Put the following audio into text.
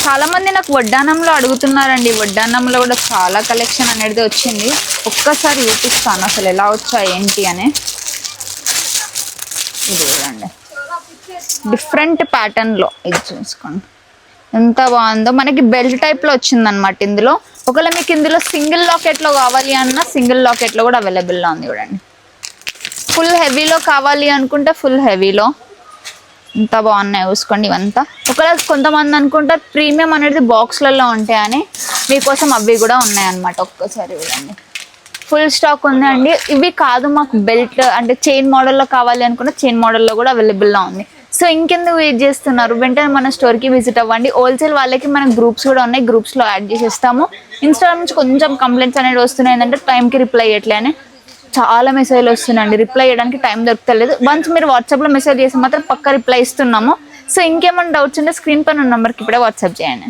చాలా మంది నాకు వడ్డానంలో అడుగుతున్నారండి. వడ్డానంలో కూడా చాలా కలెక్షన్ అనేది వచ్చింది. ఒక్కసారి చూపిస్తాను అసలు ఎలా వచ్చాయి ఏంటి అని. ఇది చూడండి, డిఫరెంట్ ప్యాటర్న్ లో ఇది చూసుకోండి ఎంత బాగుందో. మనకి బెల్ట్ టైప్ లో వచ్చింది అనమాట ఇందులో. ఒకవేళ మీకు ఇందులో సింగిల్ లాకెట్ లో కావాలి అన్నా సింగిల్ లాకెట్ లో కూడా అవైలబుల్ గా ఉంది చూడండి. ఫుల్ హెవీలో కావాలి అనుకుంటే ఫుల్ హెవీలో ఎంత బాగున్నాయి చూసుకోండి ఇవంతా. ఒకవేళ కొంతమంది అనుకుంటారు ప్రీమియం అనేది బాక్స్లలో ఉంటాయని, మీకోసం అవి కూడా ఉన్నాయన్నమాట. ఒక్కసారి చూడండి, ఫుల్ స్టాక్ ఉందండి. ఇవి కాదు మాకు బెల్ట్ అంటే చైన్ మోడల్లో కావాలి అనుకుంటే చైన్ మోడల్లో కూడా అవైలబుల్గా ఉంది. సో ఇంకెందుకు వెయిట్ చేస్తున్నారు, వెంటనే మన స్టోర్కి విజిట్ అవ్వండి. హోల్సేల్ వాళ్ళకి మన గ్రూప్స్ కూడా ఉన్నాయి, గ్రూప్స్లో యాడ్ చేసేస్తాము. ఇన్స్టాగ్రామ్ నుంచి కొంచెం కంప్లైంట్స్ అనేది వస్తున్నాయి, ఏంటంటే టైంకి రిప్లై చేయట్లే అని. చాలా మెసేజ్లు వస్తున్నాయండి, రిప్లై చేయడానికి టైం దొరకలేదు. వన్స్ మీరు వాట్సాప్లో మెసేజ్ చేసి మాత్రం పక్కా రిప్లై ఇస్తున్నాము. సో ఇంకేమైనా డౌట్స్ ఉంటే స్క్రీన్ పైన ఉన్న నెంబర్కి ఇప్పుడే వాట్సాప్ చేయండి.